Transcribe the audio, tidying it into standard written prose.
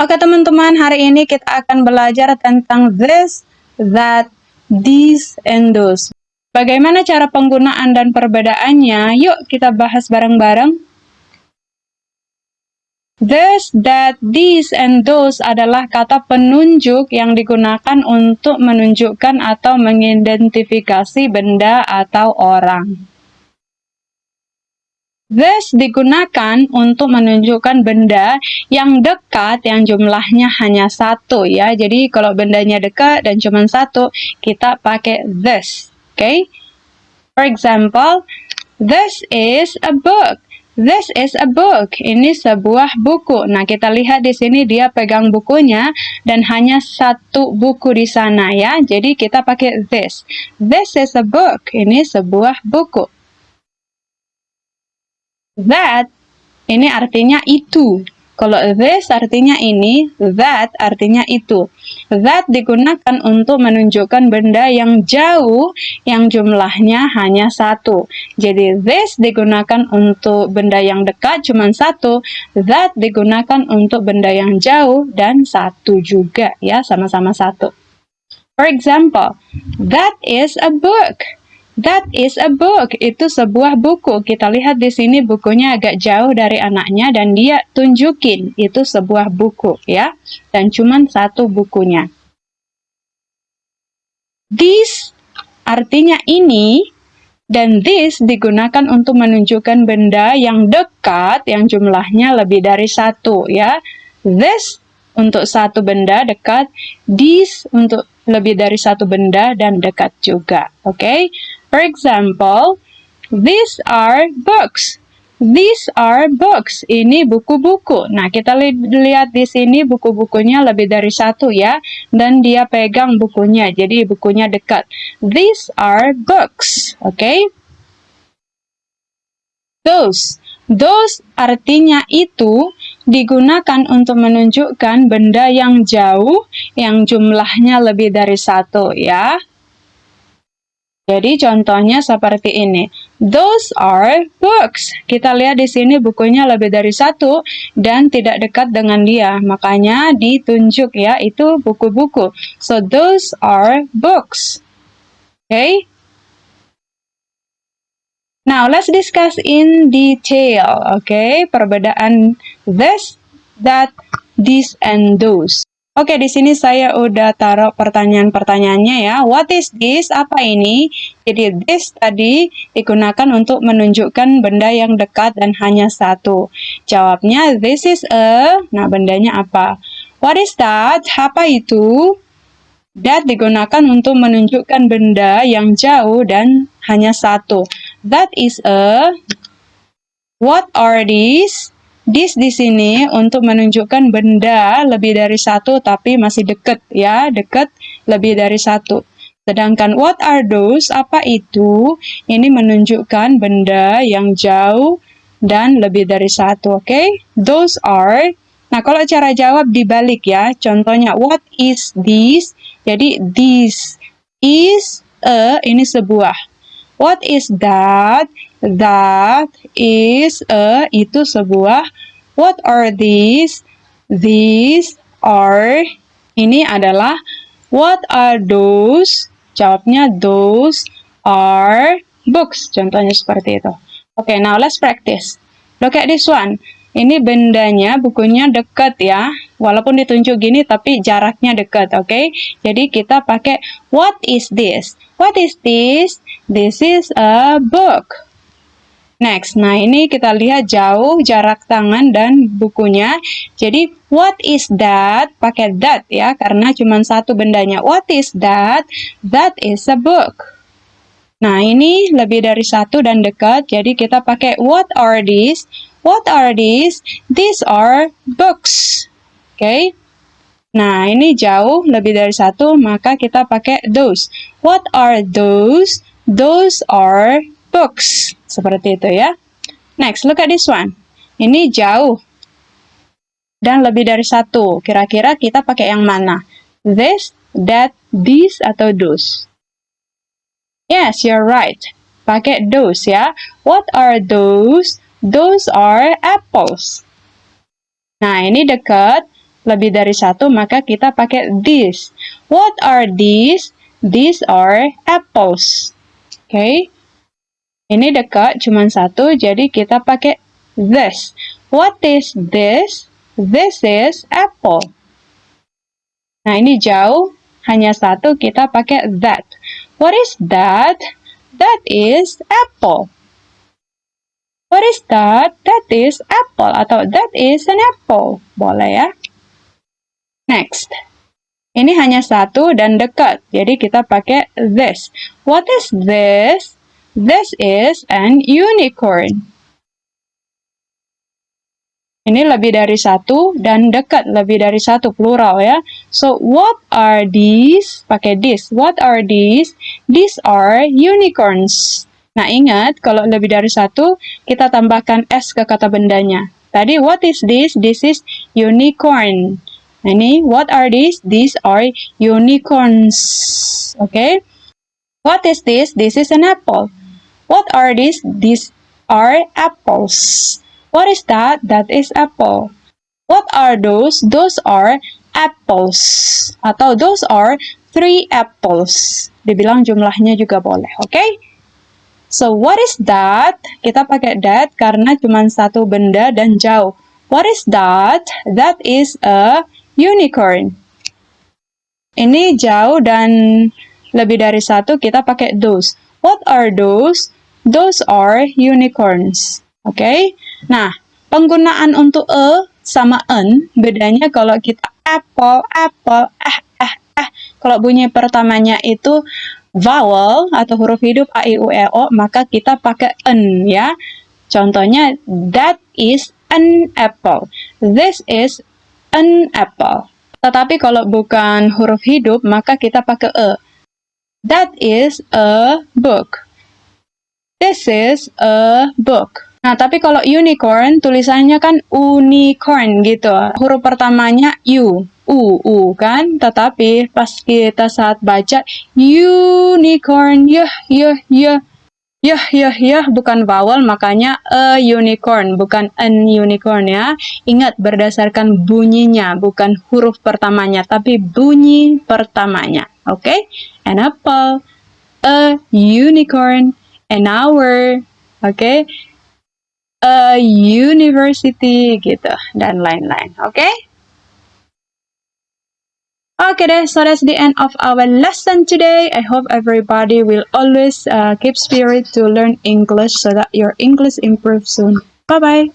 Oke teman-teman, hari ini kita akan belajar tentang this, that, these, and those. Bagaimana cara penggunaan dan perbedaannya? Yuk kita bahas bareng-bareng. This, that, these, and those adalah kata penunjuk yang digunakan untuk menunjukkan atau mengidentifikasi benda atau orang. This digunakan untuk menunjukkan benda yang dekat yang jumlahnya hanya satu ya. Jadi kalau bendanya dekat dan cuma satu, kita pakai this. Okay? For example, this is a book. This is a book. Ini sebuah buku. Nah, kita lihat di sini dia pegang bukunya dan hanya satu buku di sana ya. Jadi kita pakai this. This is a book. Ini sebuah buku. That, ini artinya itu. Kalau this artinya ini, that artinya itu. That digunakan untuk menunjukkan benda yang jauh, yang jumlahnya hanya satu. Jadi this digunakan untuk benda yang dekat, cuma satu. That digunakan untuk benda yang jauh, dan satu juga, ya, sama-sama satu. For example, that is a book. That is a book. Itu sebuah buku. Kita lihat di sini bukunya agak jauh dari anaknya dan dia tunjukin itu sebuah buku ya. Dan cuma satu bukunya. This artinya ini dan this digunakan untuk menunjukkan benda yang dekat yang jumlahnya lebih dari satu ya. This untuk satu benda dekat, this untuk lebih dari satu benda dan dekat juga. Okay? For example, these are books. These are books. Ini buku-buku. Nah, kita lihat di sini buku-bukunya lebih dari satu ya. Dan dia pegang bukunya. Jadi bukunya dekat. These are books. Okay? Those. Those artinya itu digunakan untuk menunjukkan benda yang jauh yang jumlahnya lebih dari satu ya. Jadi contohnya seperti ini. Those are books. Kita lihat di sini bukunya lebih dari satu dan tidak dekat dengan dia. Makanya ditunjuk ya, itu buku-buku. So those are books. Okay? Now let's discuss in detail. Okay? Perbedaan this, that, these, and those. Oke, di sini saya udah taruh pertanyaan-pertanyaannya ya. What is this? Apa ini? Jadi this tadi digunakan untuk menunjukkan benda yang dekat dan hanya satu. Jawabnya this is a. Nah, bendanya apa? What is that? Apa itu? That digunakan untuk menunjukkan benda yang jauh dan hanya satu. That is a. What are these? This di sini untuk menunjukkan benda lebih dari satu tapi masih dekat ya, dekat lebih dari satu. Sedangkan what are those? Apa itu? Ini menunjukkan benda yang jauh dan lebih dari satu, oke? Those are. Nah, kalau cara jawab dibalik ya. Contohnya what is this? Jadi this is a, ini sebuah. What is that? That is a, itu sebuah. What are these? These are, ini adalah. What are those? Jawabnya those are books. Contohnya seperti itu. Okay, now let's practice. Look at this one. Ini bendanya, bukunya dekat ya. Walaupun ditunjuk gini, tapi jaraknya dekat, okay? Jadi kita pakai what is this? What is this? This is a book. Next, nah ini kita lihat jauh jarak tangan dan bukunya. Jadi, what is that? Pakai that ya, karena cuma satu bendanya. What is that? That is a book. Nah, ini lebih dari satu dan dekat, jadi kita pakai what are these? What are these? These are books. Okay? Nah, ini jauh lebih dari satu, maka kita pakai those. What are those? Those are books. Seperti itu ya. Next, look at this one. Ini jauh dan lebih dari satu. Kira-kira kita pakai yang mana? This, that, these, atau those? Yes, you're right. Pakai those ya. What are those? Those are apples. Nah, ini dekat. lebih dari satu, maka kita pakai these. What are these? These are apples. Oke. Ini dekat, cuma satu, jadi kita pakai this. What is this? This is apple. Nah, ini jauh, hanya satu, kita pakai that. What is that? That is apple. What is that? That is apple. Atau that is an apple. Boleh ya. Next. Ini hanya satu dan dekat. Jadi kita pakai this. What is this? This is an unicorn. Ini lebih dari satu dan dekat lebih dari satu, plural ya. So, what are these? Pakai this. What are these? These are unicorns. Nah, ingat, kalau lebih dari satu, kita tambahkan S ke kata bendanya. Tadi, what is this? This is unicorn. Nah, ini, what are these? These are unicorns. Okay? What is this? This is an apple. What are these? These are apples. What is that? That is apple. What are those? Those are apples. Atau those are 3 apples. Dibilang jumlahnya juga boleh. Okay? So, what is that? Kita pakai that karena cuma satu benda dan jauh. What is that? That is a unicorn. Ini jauh dan lebih dari satu, kita pakai those. What are those? Those are unicorns. Oke? Nah, penggunaan untuk e sama en, bedanya kalau kita apple, kalau bunyi pertamanya itu vowel atau huruf hidup a, i, u, e, o, maka kita pakai en ya. Contohnya, that is an apple. This is an apple. Tetapi kalau bukan huruf hidup, maka kita pakai e. That is a book. This is a book. Nah, tapi kalau unicorn, tulisannya kan unicorn gitu. Huruf pertamanya u kan? Tetapi pas kita saat baca unicorn, bukan vowel, makanya a unicorn, bukan an unicorn ya. Ingat, berdasarkan bunyinya, bukan huruf pertamanya, tapi bunyi pertamanya. Oke? An apple, a unicorn, an hour, oke? A university gitu dan lain-lain. Oke? Okay deh, so that's the end of our lesson today. I hope everybody will always keep spirit to learn English so that your English improves soon. Bye-bye.